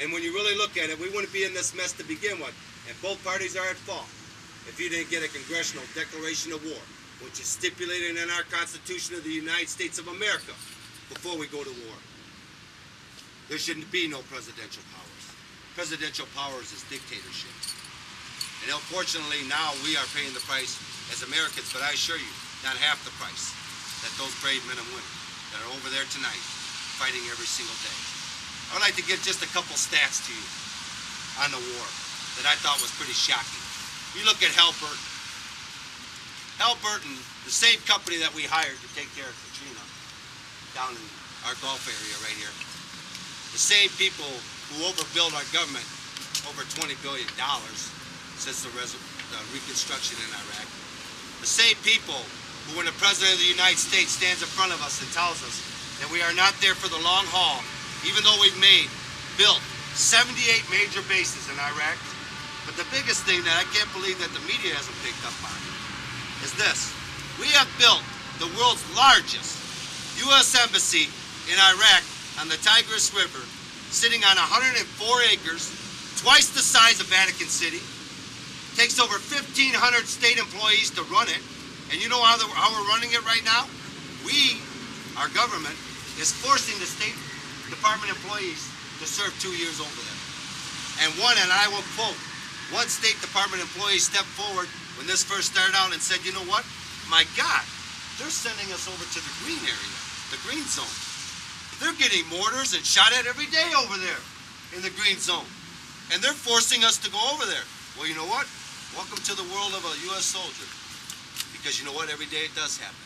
And when you really look at it, we wouldn't be in this mess to begin with. And both parties are at fault if you didn't get a congressional declaration of war, which is stipulated in our Constitution of the United States of America before we go to war. There shouldn't be no presidential powers. Presidential powers is dictatorship. And unfortunately now we are paying the price as Americans, but I assure you, not half the price that those brave men and women that are over there tonight fighting every single day. I would like to give just a couple stats to you on the war that I thought was pretty shocking. You look at Halliburton. Halliburton, the same company that we hired to take care of Katrina down in our Gulf area right here, the same people who overbilled our government over $20 billion since the reconstruction in Iraq, the same people who, when the President of the United States stands in front of us and tells us that we are not there for the long haul, even though we've built 78 major bases in Iraq. But the biggest thing that I can't believe that the media hasn't picked up on is this. We have built the world's largest U.S. embassy in Iraq on the Tigris River, sitting on 104 acres, twice the size of Vatican City. Takes over 1,500 state employees to run it. And you know how we're running it right now? Our government, is forcing the State Department employees to serve 2 years over there. And I will quote, one State Department employee stepped forward when this first started out and said, you know what? My God, they're sending us over to the green area, the green zone. They're getting mortars and shot at every day over there in the green zone. And they're forcing us to go over there. Well, you know what? Welcome to the world of a U.S. soldier. Because you know what? Every day it does happen.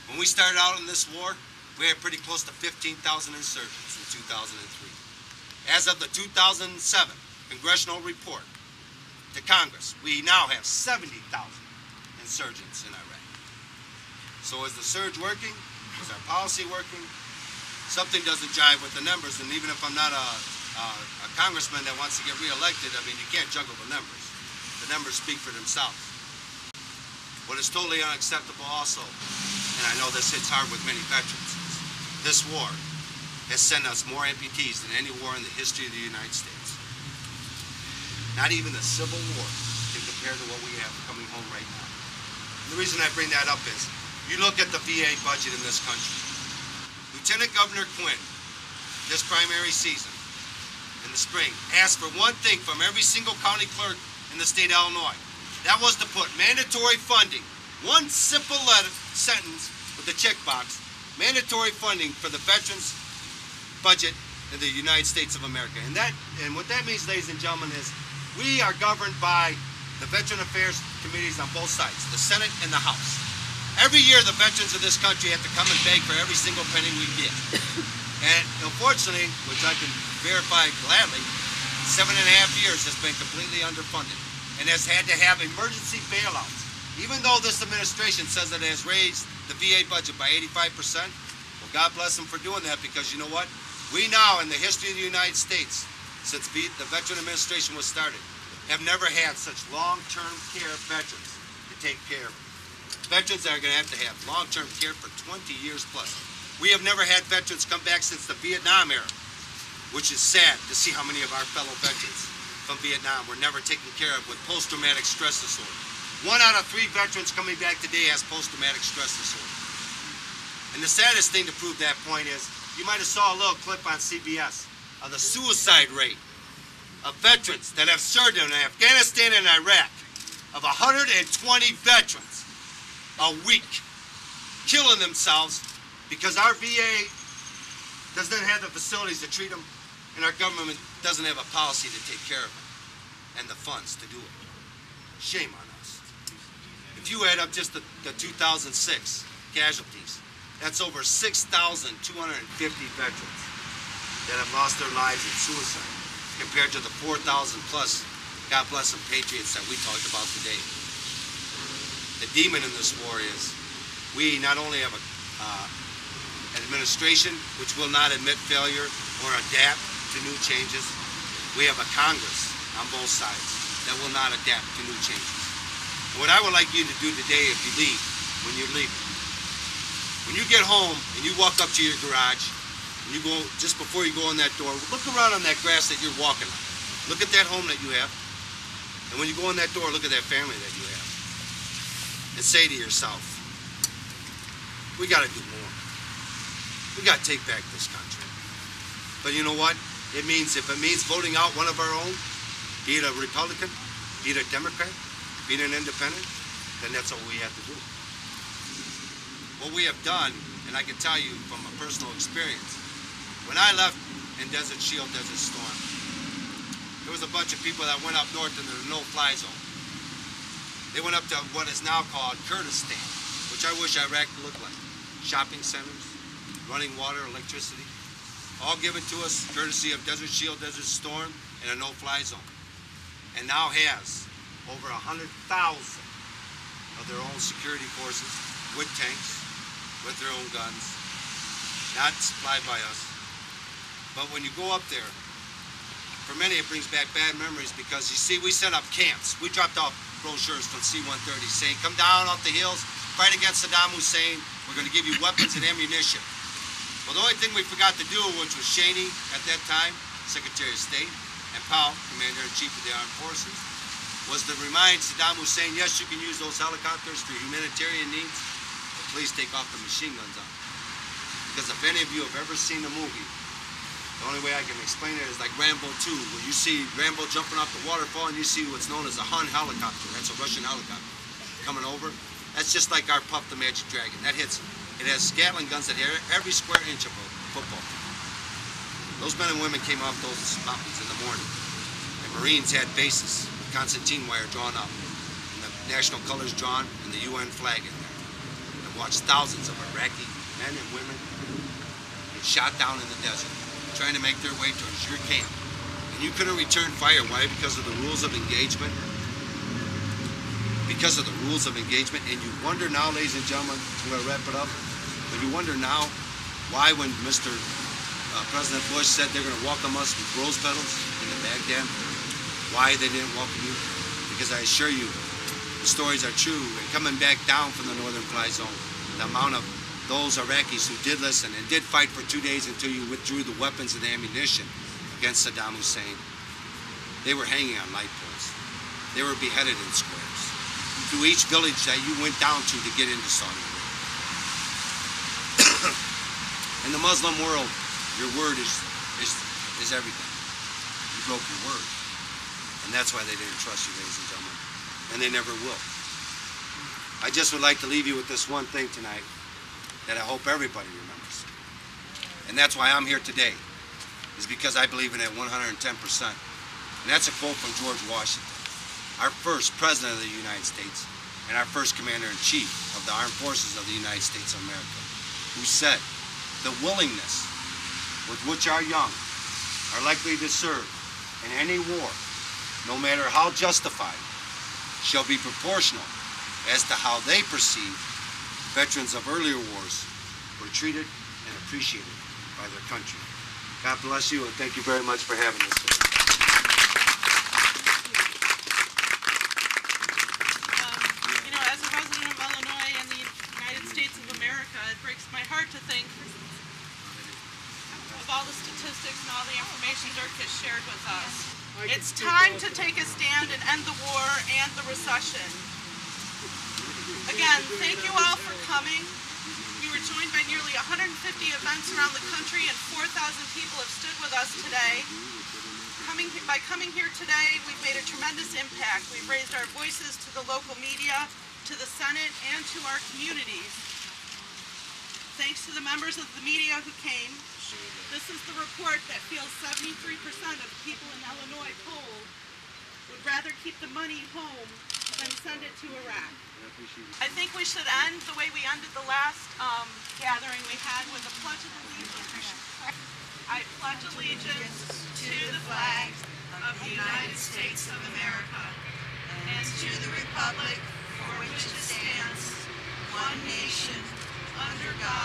When we started out in this war, we had pretty close to 15,000 insurgents in 2003. As of the 2007 congressional report to Congress, we now have 70,000 insurgents in Iraq. So is the surge working? Is our policy working? Something doesn't jive with the numbers, and even if I'm not a congressman that wants to get reelected, I mean, you can't juggle the numbers. The numbers speak for themselves. What is totally unacceptable also, and I know this hits hard with many veterans, this war has sent us more amputees than any war in the history of the United States. Not even the Civil War can compare to what we have coming home right now. And the reason I bring that up is, you look at the VA budget in this country. Lieutenant Governor Quinn, this primary season, in the spring, asked for one thing from every single county clerk in the state of Illinois. That was to put mandatory funding, one simple sentence with a checkbox, mandatory funding for the veterans budget in the United States of America. And what that means, ladies and gentlemen, is we are governed by the Veteran Affairs Committees on both sides, the Senate and the House. Every year, the veterans of this country have to come and beg for every single penny we get. And unfortunately, which I can verify gladly, 7.5 years has been completely underfunded and has had to have emergency bailouts. Even though this administration says that it has raised the VA budget by 85%, well, God bless them for doing that, because you know what? We now, in the history of the United States, since the Veteran Administration was started, have never had such long-term care veterans to take care of. Veterans are going to have long-term care for 20 years plus. We have never had veterans come back since the Vietnam era, which is sad to see how many of our fellow veterans from Vietnam were never taken care of with post-traumatic stress disorder. 1 out of 3 veterans coming back today has post-traumatic stress disorder. And the saddest thing to prove that point is, you might have saw a little clip on CBS of the suicide rate of veterans that have served in Afghanistan and Iraq, of 120 veterans a week killing themselves because our VA doesn't have the facilities to treat them, and our government doesn't have a policy to take care of them and the funds to do it. Shame on us. If you add up just the 2006 casualties, that's over 6,250 veterans that have lost their lives in suicide, compared to the 4,000 plus, God bless them, patriots that we talked about today. The demon in this war is, we not only have an administration which will not admit failure or adapt to new changes, we have a Congress on both sides that will not adapt to new changes. And what I would like you to do today, if you leave, when you're leaving, when you get home and you walk up to your garage, And you go, just before you go in that door, look around on that grass that you're walking on. Look at that home that you have. And when you go in that door, look at that family that you have. And say to yourself, we got to do more. We got to take back this country. But you know what? It means, if it means voting out one of our own, be it a Republican, be it a Democrat, be it an independent, then that's what we have to do. What we have done, and I can tell you from a personal experience, when I left in Desert Shield, Desert Storm, there was a bunch of people that went up north into the no-fly zone. They went up to what is now called Kurdistan, which I wish Iraq looked like. Shopping centers, running water, electricity, all given to us courtesy of Desert Shield, Desert Storm, and a no-fly zone. And now has over 100,000 of their own security forces with tanks, with their own guns, not supplied by us. But when you go up there, for many it brings back bad memories, because you see, we set up camps. We dropped off brochures from C-130 saying, come down off the hills, fight against Saddam Hussein, we're going to give you weapons and ammunition. Well, the only thing we forgot to do, which was Cheney at that time, Secretary of State, and Powell, Commander-in-Chief of the Armed Forces, was to remind Saddam Hussein, yes, you can use those helicopters for humanitarian needs, but please take off the machine guns on them. Because if any of you have ever seen the movie, the only way I can explain it is like Rambo 2, where you see Rambo jumping off the waterfall and you see what's known as a Hun helicopter. That's a Russian helicopter coming over. That's just like our Puff the Magic Dragon. That hits, it has Gatling guns that hit every square inch of a football field. Those men and women came off those mountains in the morning. And Marines had bases, concertina wire drawn up, and the national colors drawn, and the UN flag in there. And watched thousands of Iraqi men and women get shot down in the desert, trying to make their way towards your camp. And you couldn't return fire. Why? Because of the rules of engagement. Because of the rules of engagement. And you wonder now, ladies and gentlemen, I'm going to wrap it up, but you wonder now why, when Mr. President Bush said they're going to welcome us with rose petals into Baghdad, why they didn't welcome you? Because I assure you, the stories are true. And coming back down from the northern fly zone, the amount of those Iraqis who did listen and did fight for 2 days until you withdrew the weapons and ammunition against Saddam Hussein, they were hanging on light poles. They were beheaded in squares. Through each village that you went down to get into Saudi Arabia. In the Muslim world, your word is everything. You broke your word. And that's why they didn't trust you, ladies and gentlemen. And they never will. I just would like to leave you with this one thing tonight that I hope everybody remembers. And that's why I'm here today, is because I believe in it 110%. And that's a quote from George Washington, our first President of the United States and our first Commander-in-Chief of the Armed Forces of the United States of America, who said, the willingness with which our young are likely to serve in any war, no matter how justified, shall be proportional as to how they perceive veterans of earlier wars were treated and appreciated by their country. God bless you, and thank you very much for having us today. As a resident of Illinois and the United States of America, it breaks my heart to think of all the statistics and all the information Dirk has shared with us. It's time to take a stand and end the war and the recession. Again, thank you all for coming. We were joined by nearly 150 events around the country, and 4,000 people have stood with us today. By coming here today, we've made a tremendous impact. We've raised our voices to the local media, to the Senate, and to our communities. Thanks to the members of the media who came. This is the report that feels 73% of people in Illinois polled would rather keep the money home than send it to Iraq. I think we should end the way we ended the last gathering we had with a pledge of allegiance. I pledge allegiance to the flag of the United States of America and to the republic for which it stands, one nation, under God,